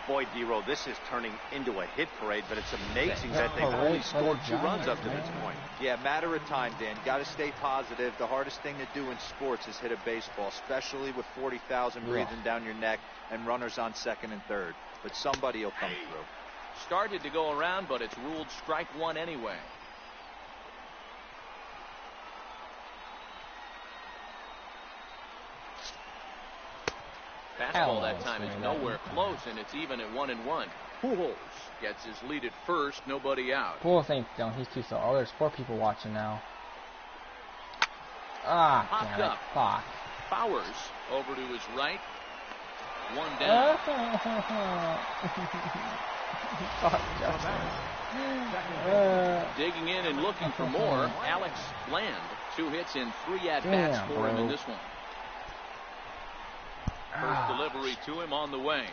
Boy, D-Row, this is turning into a hit parade, but it's amazing that they've only scored 2 runs up to this point. Yeah, matter of time, Dan. Got to stay positive. The hardest thing to do in sports is hit a baseball, especially with 40,000 breathing down your neck and runners on second and third. But somebody will come through. Started to go around, but it's ruled strike 1 anyway. Fastball that time is nowhere close, and it's even at 1-1. Pujols gets his lead at first, nobody out. Pujols ain't down, he's too slow. Oh, there's 4 people watching now. Ah, popped damn up. it. Fuck. Bowers over to his right. 1 down. Digging in and looking for more. Alex Bland, 2 hits and 3 at-bats for him in this one. First delivery to him on the way.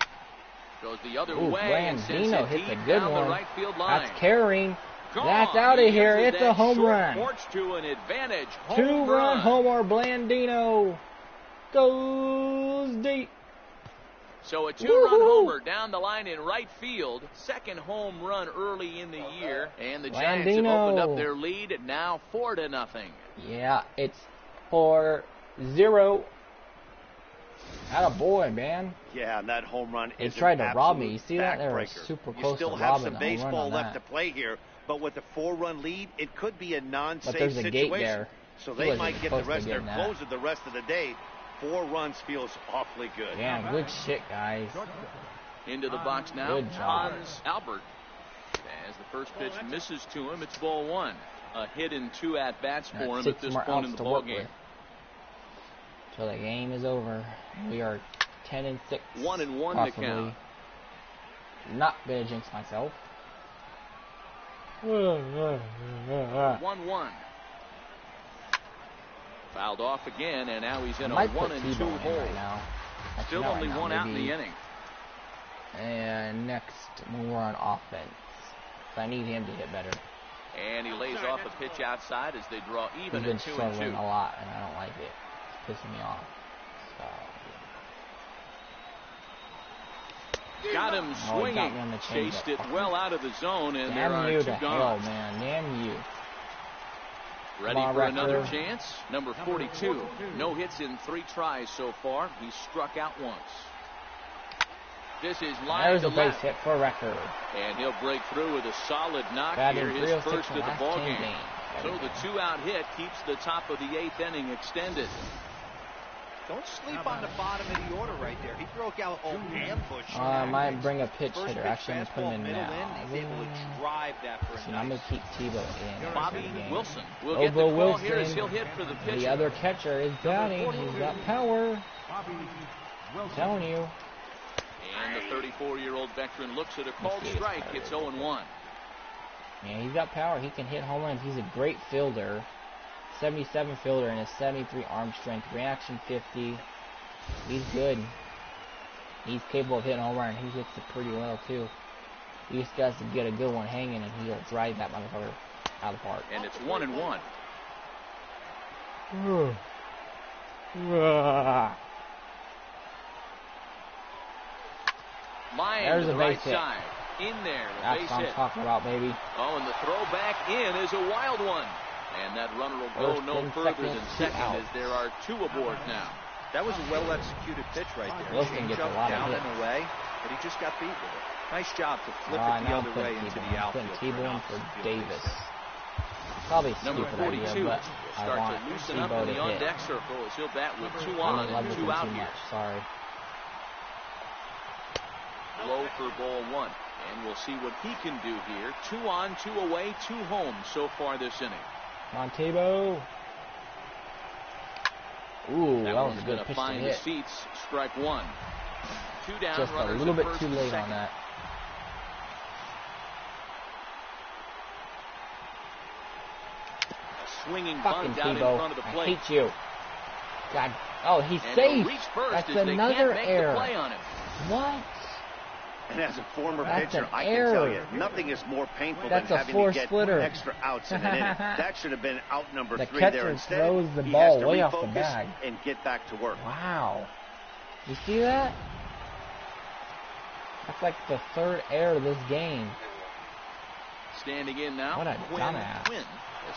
Goes the other way and sends it hits deep a good down one. the right field line. That's carrying. Gone. That's out of here. It's a home run. Porch to an advantage. 2-run homer. Blandino goes deep. So a 2-run homer down the line in right field. Second home run early in the year, and the Giants have opened up their lead now 4-0. Yeah, it's 4-0. Attaboy, man. Yeah, and that home run is tried to rob me. You see that? They were super close to robbing the home run. You still have some baseball left to play here, but with the 4-run lead, it could be a non-safe situation. But there's a gate there. So they might get the rest of their closer the rest of the day. 4 runs feels awfully good. Yeah, good shit, guys. Into the box now, Hans Albert. As the first pitch misses to him, it's ball 1. A hit and 2 at-bats for him at this point in the ballgame. So the game is over. We are 10-6. 1-1 to count. Not gonna jinx myself. 1-1. Fouled off again, and now he's in a 1-2 hole. Right Still only 1 out in the inning. And next, more on offense. So I need him to hit better. And he lays off a pitch outside as they draw even at 2-2. He's been struggling a lot, and I don't like it. It's pissing me off. So, got him swinging. Chased it well out of the zone, and there are 2 gone. Man. Damn you. Ready for another chance? Number 42. No hits in 3 tries so far. He's struck out once. This is line to left. There's a base hit for Recker. And he'll break through with a solid knock here, his first of the ballgame. So the 2-out hit keeps the top of the 8th inning extended. Don't sleep on the bottom of the order right there. He broke out all ambush. I might bring a pitch hitter. Actually, I'm going to put him in now. He's able to drive that for a I'm going to keep Tebow in. Bobby Wilson will get the call here as he'll hit for the pitcher. The other catcher is batting. He's got power. I'm telling you. And the 34-year-old veteran looks at a called strike. It's 0-1. Yeah, he's got power. He can hit home runs. He's a great fielder. 77 fielder and a 73 arm strength. Reaction 50. He's good. He's capable of hitting a home run. He hits it pretty well, too. He just got to get a good one hanging, and he'll drive that motherfucker out of the park. And it's 1-1. Line There's to the a right base hit. side. In there, a That's base what I'm hit. talking about, baby. Oh, and the throw back in is a wild one. And that runner will go no further than second as there are 2 aboard now. That was a well-executed pitch right there. Wilson gets a lot of down hits. and away, but he just got beat with it. Nice job to flip it the other way into the outfield. T-Bone for Davis. Probably a Number stupid 42 idea, but I starts want to loosen up Tebow in to the hit. on-deck circle as he'll bat with 2 I on don't love and it 2 out too here. much. Sorry. Low for ball 1. And we'll see what he can do here. 2 on, 2 away, 2 home so far this inning. Come on, Tebow. Ooh, that was a one's good gonna pitch to find the hit. seats. Strike one. Two down. Just a runners little at bit first too and late second. on that. A swinging Fucking bunt out in Tebow. front of the I plate. hate you. God. Oh, he's And safe. he'll reach first That's as they another can't make error. the play on him. What? And as a former That's pitcher, an I can tell error. you, nothing is more painful That's than a having force to get splitter. extra outs in an inning. That should have been out number The 3 catcher there. Instead, throws the he ball has to way off the refocus bag. and get back to work. Wow. You see that? That's like the third error of this game. Standing in now. What a Quinn. dumbass. Quinn.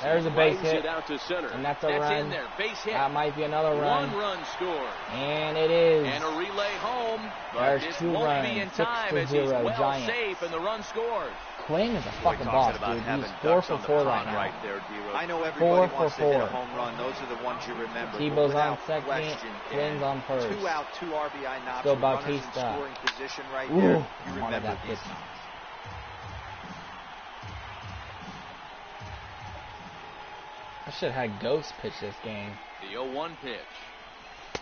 There's a base Rises hit. it out to center. And that's a That's run. in there. Base hit. That might be another run. One run scored. And it is. And a relay home. But There's this two won't runs. be in 6-0 time as he's well Giants. safe and the run scores. Quinn is a fucking talking boss, about dude. having He's 4 ducks for on the 4 right pond now. Right there, D-Rose. I know 4 everybody for wants to hit 4. a home run. Those are the ones you remember. Tebow's But on without second, question, Quinn's on first. 2 out, 2 RBI knocks. Go with runners in Bautista. scoring position right Ooh, there. You wanted remember that these. pitch. I should have had Ghost pitch this game. The 0-1 pitch.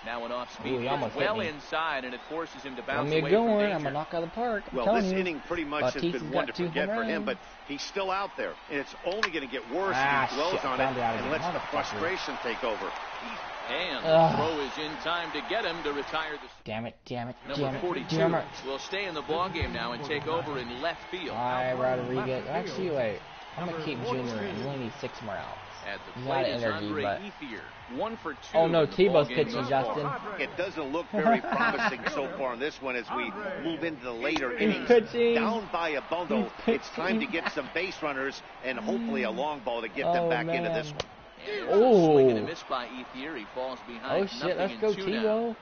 Now an Ooh, off-speed he almost pitch well hit me. inside, and it forces him to Let bounce me away go from in. danger. I'm going to knock out of the park. I'm Well, telling this you. inning pretty much has Bautista's been one to got 2 forget home for him, runs. but he's still out there. And it's only going to get worse Ah, if he dwells shit, on it found it out and again. lets the Motherfucker. frustration take over. And the Ugh. throw is in time to get him to retire the Damn it, damn it, number damn it, 42 damn it. will stay in the ballgame now and take over in left field. Hi, Rodriguez. Actually, wait. I'm going to keep Junior in. We only need 6 more outs. At the He's out plate of is energy, Andre but... Ethier. 1 for 2. Oh, no, in the Tebow's ballgame pitching, thus far. Justin. It doesn't look very promising so far in this one as we move into the later He's innings. pitching. Down by a bundle, He's it's time to pitching. get some base runners and hopefully a long ball to get them Oh, back into man. this one. And Oh. swing and a miss by Ethier. He falls behind. Oh, shit. Let's go, nothing in 2 now. Tebow.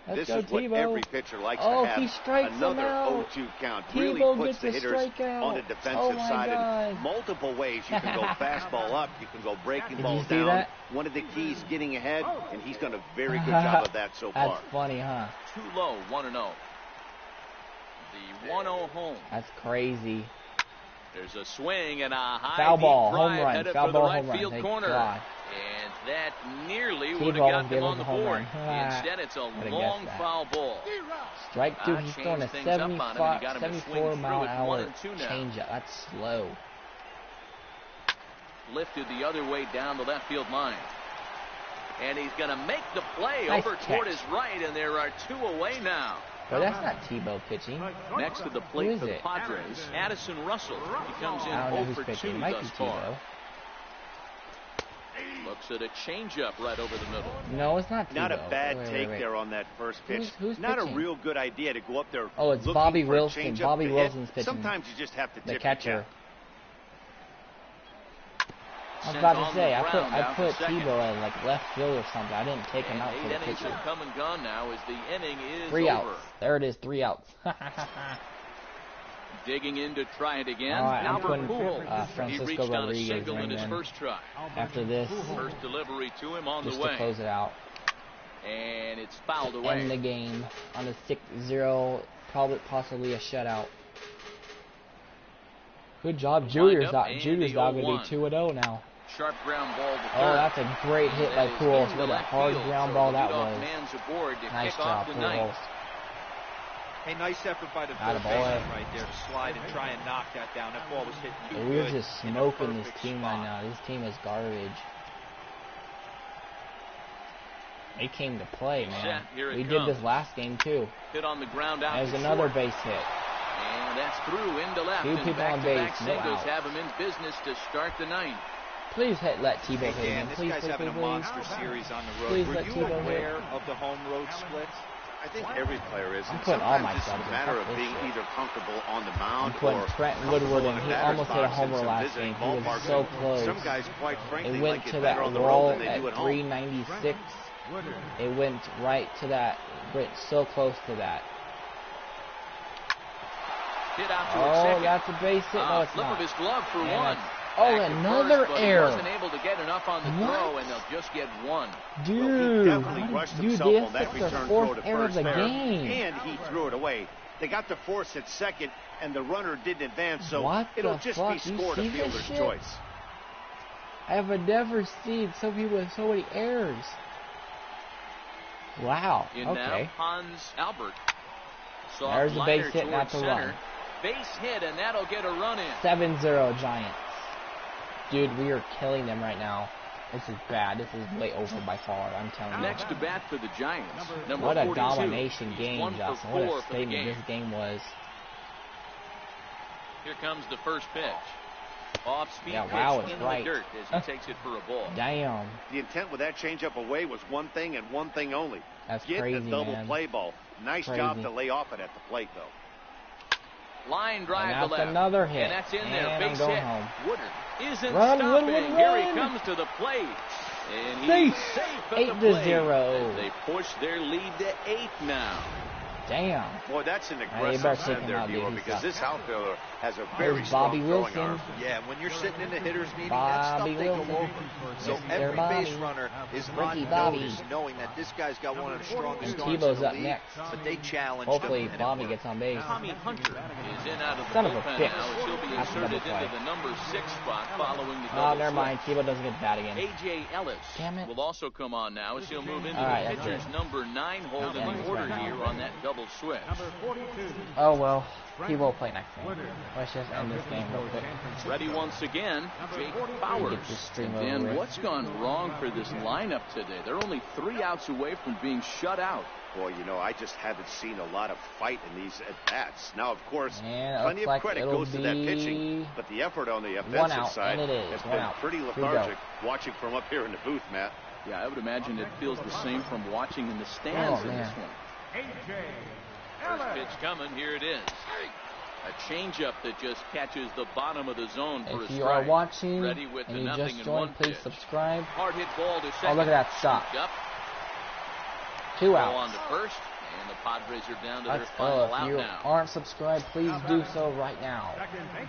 Let's This go, is what Tebow. every pitcher likes Oh, to have. he strikes him Another out. 0-2 count really Tebow puts gets the a hitters strikeout. on the defensive Oh, my side God. in multiple ways. You can go fastball up, you can go breaking Did balls you see down. that? One of the keys getting ahead, and he's done a very good job of that so far. That's funny, huh? Too low. 1-0. The 1-0 home. That's crazy. There's a swing and a high Foul deep ball, drive home run. headed Foul for the ball, right home run. field Thank corner. God. And that nearly Tebow would have got gave them us on a the home board. run. Instead, it's a Would've long guessed that. foul ball. Strike 2. He's changed throwing a things up on him, and he got him to swing 74 through mile it. an 1 hour and 2 now. changeup. That's slow. Lifted the other way down the left field line. And he's going to make the play Nice over catch. toward his right, and there are 2 away now. But that's not Tebow pitching. Next to the Who plate is for the it? Padres, Addison Russell. He comes in I don't know 0 who's for 2 pitching. It might be thus far. Tebow. Looks at a changeup right over the middle. No, it's not Tebow. Not a bad Wait, take wait. there on that first pitch. Who's Not pitching? a real good idea to go up there. Oh, it's looking Bobby for a Wilson. changeup Bobby to hit. Wilson's pitching. Sometimes you just have to The tip catcher. your cap. I was Sent about on to say, the I ground now for put second. Tebow at like left field or something. I didn't take him And out for 8 the innings pitcher. have come and gone now as the inning is 3 over. outs. There it is, 3 outs. Digging in to try it again. All right, I'm Albert putting, Pujols. He Francisco reached on a Rodriguez single in ring his in. first try. After this, First delivery to him on just the to way. close it out. And it's fouled End away. the game on a 6-0, probably possibly a shutout. Good job, Junior's up and Junior's the now going 0-1. to be 2-0 now. Sharp ground ball to Oh, third. that's a great hit by That is Pujols. into What a left hard field, ground so ball the that leadoff was. man's aboard to Nice kick off job, the ninth. Pujols. Hey, nice effort by the Atta third boy. baseman right there to slide and try and knock that down. That ball was hit too We're good just in the smoking this perfect team spot. right now. This team is garbage. They came to play, man. Set, here it We comes. did this last game too. Hit on the ground out There's to another short. base hit. And that's through into left. Two And people on back-to-back base, no singles outs. have him in business to start the ninth. Please let Tebow hit Hey, Dan, him. this Please, guy's please, having please, a please. monster series on the road. Please Were let you Tebow aware of the home road splits? I think every player is. I'm and putting all sometimes my it's subs a in. matter Fuck of this being shit. either comfortable on the I'm mound putting or Trent comfortable Woodward in in. a He batter's almost hit a box in homer some last visiting game. He was ballparks. so close. Some guys, quite frankly, It went like it to better that on the road wall than they at do at home. 396. It went right to that. Went so close to that. Hit out to Oh, second. that's a base hit. No, it's Flip not. of his glove for Man, one. that's- Oh, Back to another first, but he error. wasn't able to get enough on the What? throw, and they'll just get one. Dude, Definitely how rushed did you himself do on that That's their return throw fourth to error of first the there, game. and he threw it away. They got the force at second, and the runner didn't advance, so What it'll the just fuck? be You scored a see this fielder's shit? choice. I have never seen some people with so many errors. Wow. In Okay. now, Hans Albert. There's a base hit, not to run. Base hit, and that'll get a run in. 7-0 Giants. Dude, we are killing them right now. This is bad. This is way over by far, I'm telling you. Next to bat for the Giants. Number what a 42. domination game, Justin. What a statement this game was. Here comes the first pitch. Off-speed pitch in the dirt as he takes it for a ball. Damn. The intent with that changeup away was one thing and one thing only. That's Get crazy, the double man. play ball. Nice job to lay off it at the plate, though. Line drive and that's to left. Another hit. And that's in there. And Base I'm going hit. home. Woodard isn't Run, stopping. Woodward, Here he run. comes to the plate. And he's safe at 8-0. the plate. They push their lead to 8 now. Damn. Boy, that's an you aggressive better send take him there, out, Bueller, dude. because this outfielder has a There's very Bobby strong throwing Wilson. arm. Yeah, when you're sitting in a hitter's meeting, Bobby that stuff they go Wilson. over. So Yes, every Bobby. base runner is Ricky on Bobby. notice, knowing that this guy's got one of the strongest And arms in Tebow's the up league, next. but they challenged Hopefully him. and it Bobby worked. gets on base. Tommy Hunter is in out of the Son of a bullpen bitch. now as he'll be That's a inserted double play. into the number 6 spot following the Oh, double never mind. switch. Tebow doesn't get that again. A.J. Ellis Damn it. will also come on now as he'll move into All right, the that's pitcher's it. number 9 hold in Thanks the order right now. here on that double switch. Number 42. Oh, well. He will play next game. Let's just end this game real quick. Ready once again, Jake Bowers. Get this stream And over Dan, with. what's gone wrong for this lineup today? They're only 3 outs away from being shut out. Boy, you know, I just haven't seen a lot of fight in these at-bats. Now, of course, And it plenty looks of like credit it'll goes to that be pitching, but the effort on the one offensive out, side and it is has one been out. pretty Here we go. lethargic watching from up here in the booth, Matt. Yeah, I would imagine it feels the same from watching in the stands in this one. A.J. First Ellis. pitch coming, here it is. A changeup that just catches the bottom of the zone for a If strike. you are watching Ready with and the you nothing just in joined, one please pitch. subscribe. Hard hit ball to second. Oh, look at that stop. Scooped up. 2 Go outs. on to first, and the Padres are down to Let's their go. final If out you now. aren't subscribed, please do so right now.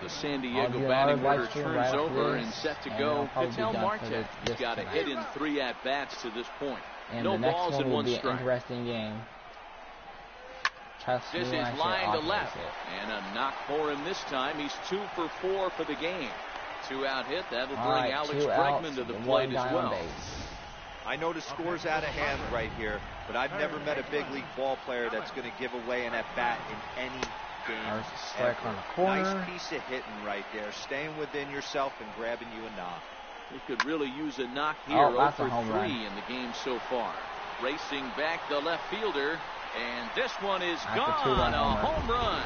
The San I'll Diego do batting another live order stream turns right after over this, and set to and go. I'll probably be Ketel done Marte. for this He's got a tonight. hit in 3 at-bats to this point. And No the next balls one and will 1 be an strike. interesting game. Trust This me is when I say line to obvious left, it. and a knock for him this time. He's 2 for 4 for the game. 2-out hit. That'll bring All right, Alex 2 outs, Bregman to the and plate 1 as guy on well. base. I know the score's out of hand right here, but I've never met a big league ball player that's going to give away an at-bat in any game. There's a strike ever. on the corner. Nice piece of hitting right there, staying within yourself and grabbing you a knock. He could really use a knock here. Oh, 0 that's a for home 3 run. in the game so far. Racing back the left fielder, and this one is That's a gone. 2-run A homer. home run.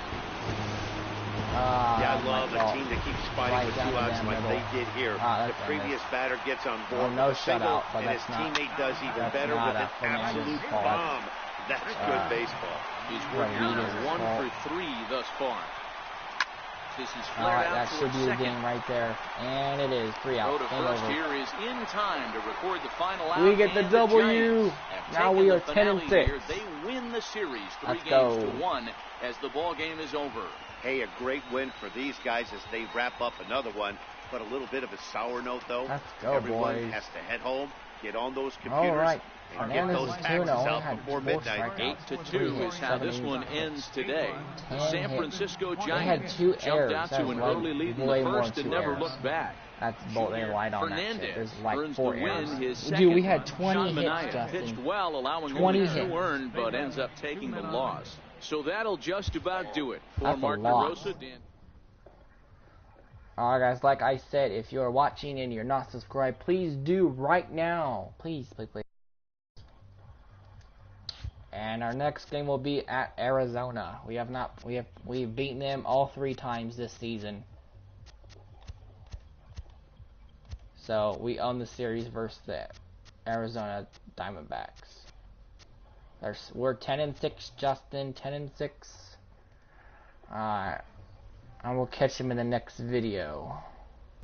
Yeah, I my love a God. team that keeps fighting Right with 2 down the outs damn like middle. they did here. Ah, The that's previous batter gets on board no with a single, shutout, but and his that's not- teammate does even that's better not with a an Fernandez absolute fault. bomb. That's good baseball. He's working on Rodriguez's a 1 fault. for 3 thus far. This is All flared right, out that towards should be the second. game right there. And it is 3 Go outs. to Game first over. here is in time to record the final out. We get the and W. Giants have Now taken we the are 10 and finale 6. here. They win the series 3 Let's games go. to 1 as the ball game is over. Hey, a great win for these guys as they wrap up another one. But a little bit of a sour note, though. Let's go, Everyone boys. has to head home, get on those All computers, right. and get Fernandez those is taxes 2-0. out Had before 4 midnight. strikeouts. 8-2 is how this one ends today. 10 San hits. Francisco They had Giants 2 jumped errors. out That's to an like early lead in way the more first than and 2 never errors. looked back. That's both. They lied on that shit. Fernandez There's like earns 4 the win, errors. his Dude, second. we had 20 Sean hits, Manaea pitched Justin. well, allowing 20 only 2 hits. earned, but ends up taking the loss. So that'll just about do it for That's a Mark lot. DeRosa. Dan. Alright guys, like I said, if you're watching and you're not subscribed, please do right now. Please, please, please. And our next game will be at Arizona. We've beaten them all 3 times this season. So we own the series versus the Arizona Diamondbacks. We're 10 and 6, Justin. 10 and 6. Alright. And we'll catch him in the next video.